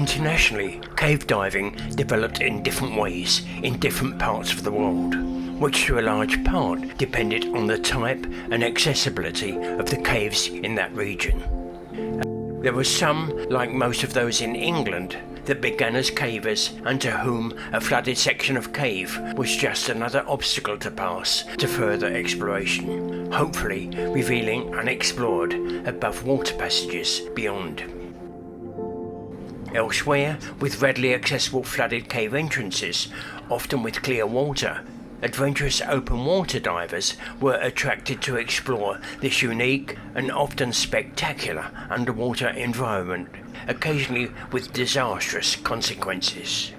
Internationally, cave diving developed in different ways in different parts of the world, which to a large part depended on the type and accessibility of the caves in that region. There were some, like most of those in England, that began as cavers and to whom a flooded section of cave was just another obstacle to pass to further exploration, hopefully revealing unexplored above water passages beyond. Elsewhere, with readily accessible flooded cave entrances, often with clear water, adventurous open water divers were attracted to explore this unique and often spectacular underwater environment, occasionally with disastrous consequences.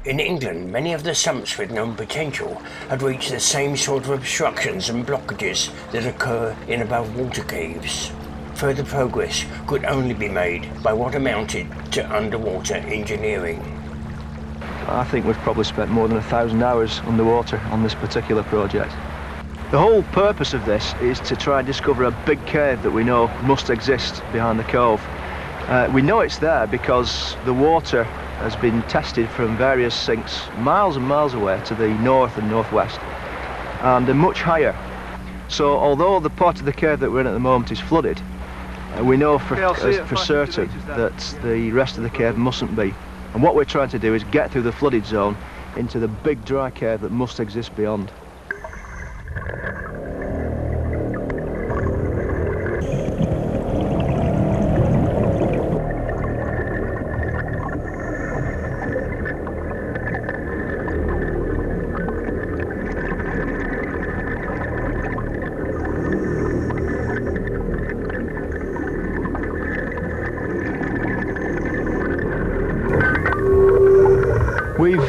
In England, many of the sumps with known potential had reached the same sort of obstructions and blockages that occur in above water caves. Further progress could only be made by what amounted to underwater engineering. I think we've probably spent more than 1,000 hours underwater on this particular project. The whole purpose of this is to try and discover a big cave that we know must exist behind the cove. We know it's there because the water has been tested from various sinks miles and miles away to the north and northwest, and they're much higher. So although the part of the cave that we're in at the moment is flooded, we know for certain that the rest of the cave mustn't be. And what we're trying to do is get through the flooded zone into the big dry cave that must exist beyond. We've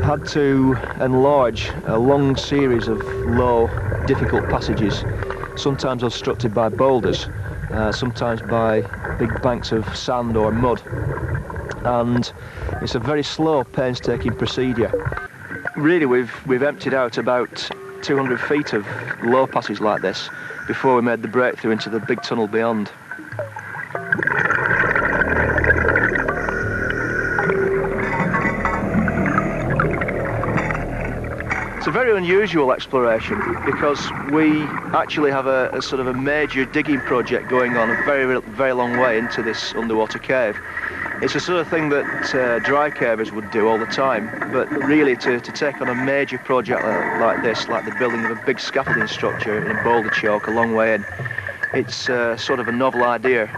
had to enlarge a long series of low, difficult passages, sometimes obstructed by boulders, sometimes by big banks of sand or mud. And it's a very slow, painstaking procedure. Really, we've emptied out about 200 feet of low passage like this before we made the breakthrough into the big tunnel beyond. It's a very unusual exploration because we actually have a sort of a major digging project going on a very long way into this underwater cave. It's the sort of thing that dry cavers would do all the time, but really to take on a major project like this, like the building of a big scaffolding structure in a boulder choke a long way in, it's sort of a novel idea.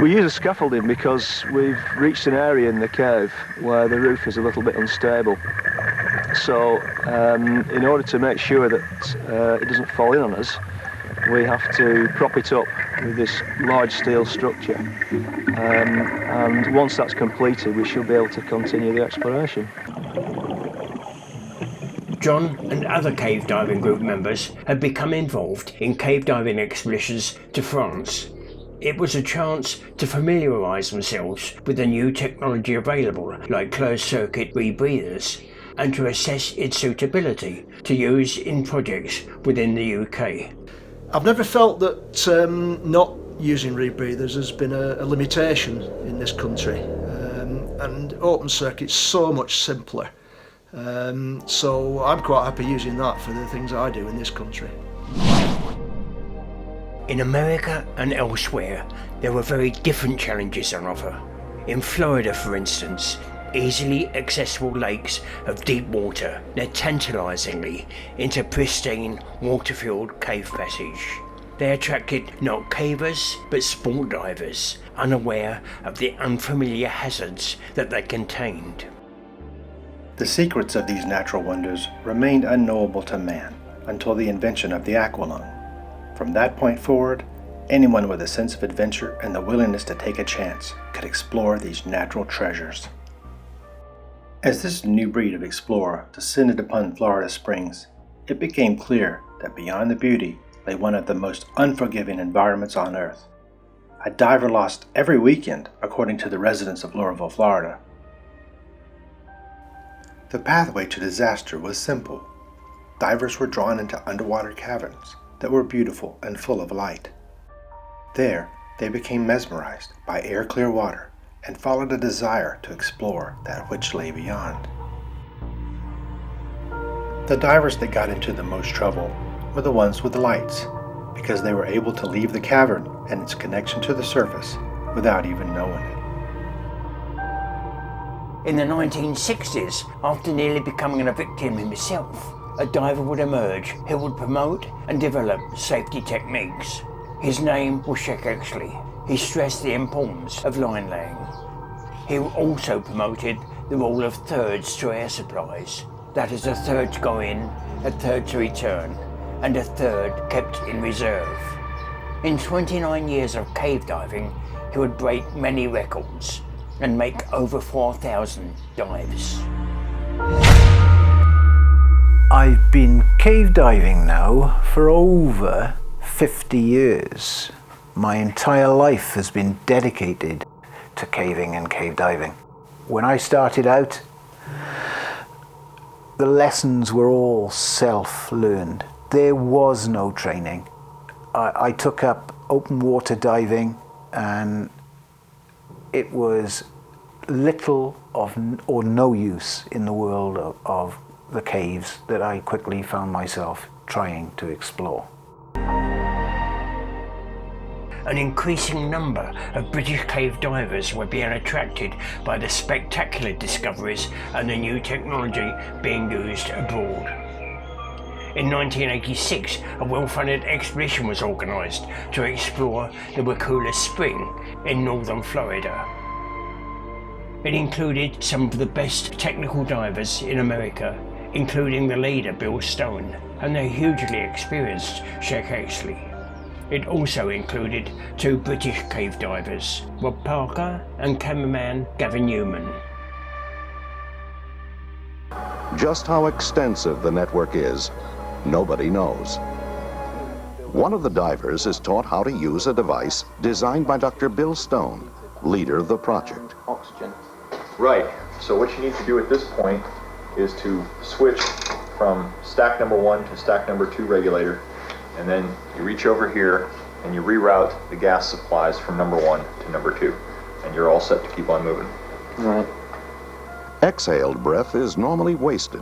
We use a scaffolding because we've reached an area in the cave where the roof is a little bit unstable. So in order to make sure that it doesn't fall in on us, we have to prop it up with this large steel structure. And once that's completed, we should be able to continue the exploration. John and other cave diving group members had become involved in cave diving expeditions to France. It was a chance to familiarise themselves with the new technology available, like closed-circuit rebreathers, and to assess its suitability to use in projects within the UK. I've never felt that not using rebreathers has been a limitation in this country, and open circuit's so much simpler. So I'm quite happy using that for the things I do in this country. In America and elsewhere, there were very different challenges on offer. In Florida, for instance, easily accessible lakes of deep water led tantalisingly into pristine, water-filled cave passage. They attracted not cavers, but sport divers, unaware of the unfamiliar hazards that they contained. The secrets of these natural wonders remained unknowable to man until the invention of the aqualung. From that point forward, anyone with a sense of adventure and the willingness to take a chance could explore these natural treasures. As this new breed of explorer descended upon Florida Springs, it became clear that beyond the beauty lay one of the most unforgiving environments on Earth. A diver lost every weekend, according to the residents of Laurelville, Florida. The pathway to disaster was simple. Divers were drawn into underwater caverns that were beautiful and full of light. There, they became mesmerized by air-clear water and followed a desire to explore that which lay beyond. The divers that got into the most trouble were the ones with the lights, because they were able to leave the cavern and its connection to the surface without even knowing it. In the 1960s, after nearly becoming a victim himself, a diver would emerge who would promote and develop safety techniques. His name was Sheikh Exley. He stressed the importance of line laying. He also promoted the rule of thirds to air supplies. That is, a third to go in, a third to return, and a third kept in reserve. In 29 years of cave diving, he would break many records and make over 4,000 dives. I've been cave diving now for over 50 years. My entire life has been dedicated to caving and cave diving. When I started out, the lessons were all self-learned. There was no training. I took up open water diving, and it was little or no use in the world of the caves that I quickly found myself trying to explore. An increasing number of British cave divers were being attracted by the spectacular discoveries and the new technology being used abroad. In 1986, a well-funded expedition was organised to explore the Wakula Spring in northern Florida. It included some of the best technical divers in America, including the leader Bill Stone and the hugely experienced Sheikh Exley. It also included two British cave divers, Rob Parker and cameraman Gavin Newman. Just how extensive the network is, nobody knows. One of the divers is taught how to use a device designed by Dr. Bill Stone, leader of the project. Oxygen. Right, so what you need to do at this point is to switch from stack number 1 to stack number 2 regulator, and then you reach over here and you reroute the gas supplies from number 1 to number 2, and you're all set to keep on moving. Right. Exhaled breath is normally wasted,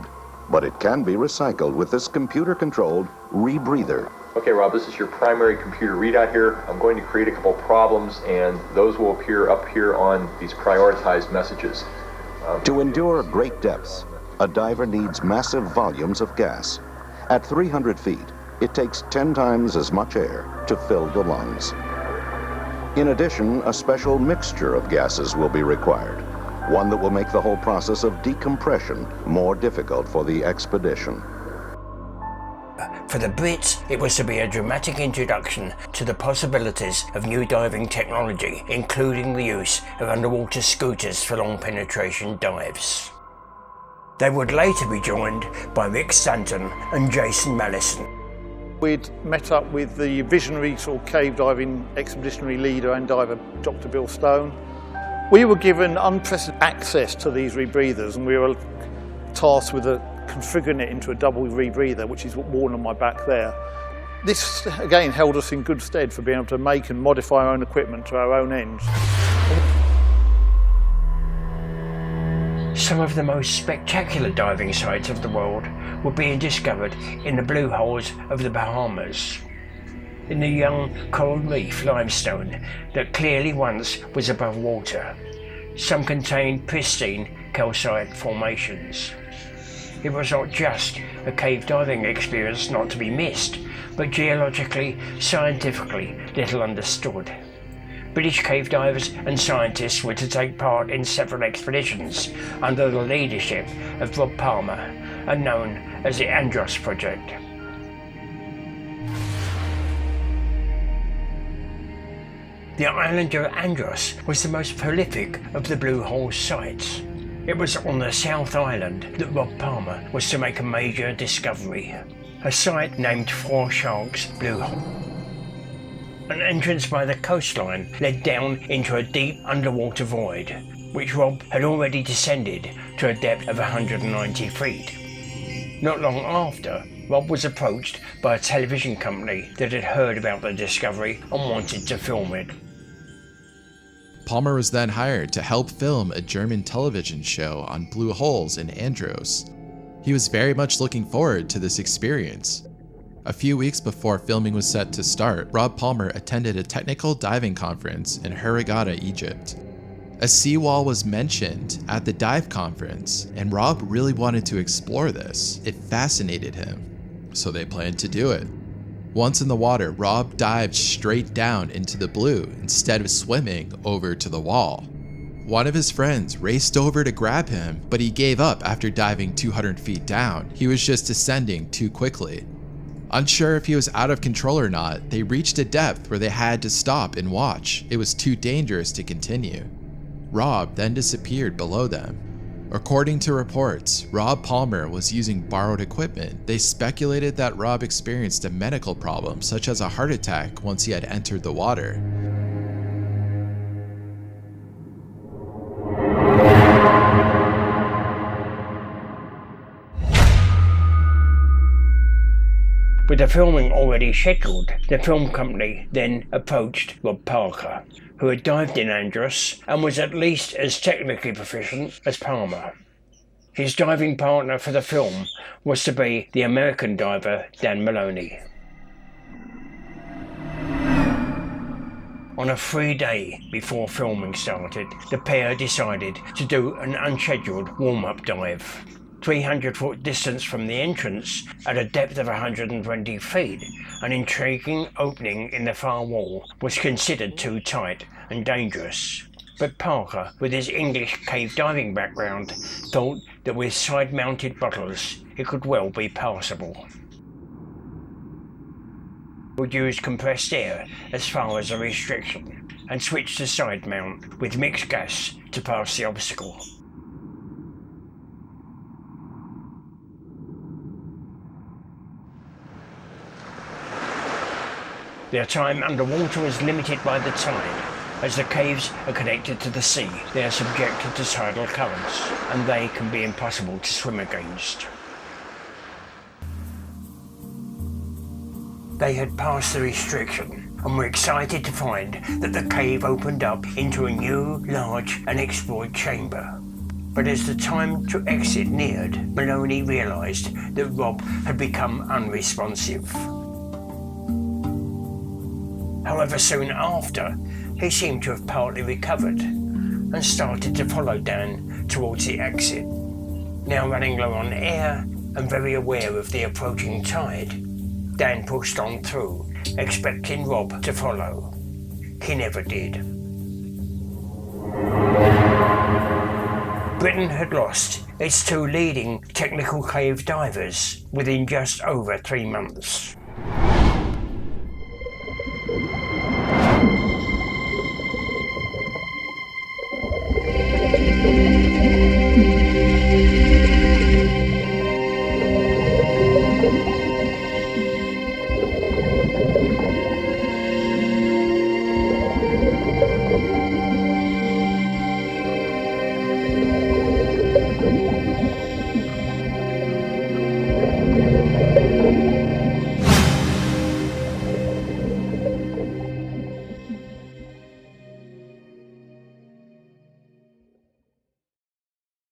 but it can be recycled with this computer-controlled rebreather. Okay, Rob, this is your primary computer readout here. I'm going to create a couple problems, and those will appear up here on these prioritized messages. To endure great depths, a diver needs massive volumes of gas. At 300 feet, it takes 10 times as much air to fill the lungs. In addition, a special mixture of gases will be required, one that will make the whole process of decompression more difficult for the expedition. For the Brits, it was to be a dramatic introduction to the possibilities of new diving technology, including the use of underwater scooters for long penetration dives. They would later be joined by Rick Stanton and Jason Mallison. We'd met up with the visionary sort of cave diving expeditionary leader and diver, Dr. Bill Stone. We were given unprecedented access to these rebreathers, and we were tasked with configuring it into a double rebreather, which is worn on my back there. This again held us in good stead for being able to make and modify our own equipment to our own ends. Some of the most spectacular diving sites of the world were being discovered in the blue holes of the Bahamas, in the young coral reef limestone that clearly once was above water. Some contained pristine calcite formations. It was not just a cave diving experience not to be missed, but geologically, scientifically little understood. British cave divers and scientists were to take part in several expeditions under the leadership of Rob Palmer and known as the Andros project. The island of Andros was the most prolific of the Blue Hole sites. It was on the South Island that Rob Palmer was to make a major discovery, a site named Four Sharks Blue Hole. An entrance by the coastline led down into a deep underwater void, which Rob had already descended to a depth of 190 feet. Not long after, Rob was approached by a television company that had heard about the discovery and wanted to film it. Palmer was then hired to help film a German television show on blue holes in Andros. He was very much looking forward to this experience. A few weeks before filming was set to start, Rob Palmer attended a technical diving conference in Hurghada, Egypt. A seawall was mentioned at the dive conference, and Rob really wanted to explore this. It fascinated him, so they planned to do it. Once in the water, Rob dived straight down into the blue instead of swimming over to the wall. One of his friends raced over to grab him, but he gave up after diving 200 feet down. He was just descending too quickly. Unsure if he was out of control or not, they reached a depth where they had to stop and watch. It was too dangerous to continue. Rob then disappeared below them. According to reports, Rob Palmer was using borrowed equipment. They speculated that Rob experienced a medical problem, such as a heart attack, once he had entered the water. With the filming already scheduled, the film company then approached Rob Parker, who had dived in Andros and was at least as technically proficient as Palmer. His diving partner for the film was to be the American diver Dan Maloney. On a free day before filming started, the pair decided to do an unscheduled warm-up dive. 300-foot distance from the entrance, at a depth of 120 feet, an intriguing opening in the far wall was considered too tight and dangerous. But Parker, with his English cave diving background, thought that with side-mounted bottles it could well be passable. Would use compressed air as far as a restriction, and switch to side mount with mixed gas to pass the obstacle. Their time underwater was limited by the tide. As the caves are connected to the sea, they are subjected to tidal currents, and they can be impossible to swim against. They had passed the restriction and were excited to find that the cave opened up into a new, large, unexplored chamber. But as the time to exit neared, Maloney realised that Rob had become unresponsive. However, soon after, he seemed to have partly recovered and started to follow Dan towards the exit. Now running low on air and very aware of the approaching tide, Dan pushed on through, expecting Rob to follow. He never did. Britain had lost its two leading technical cave divers within just over 3 months.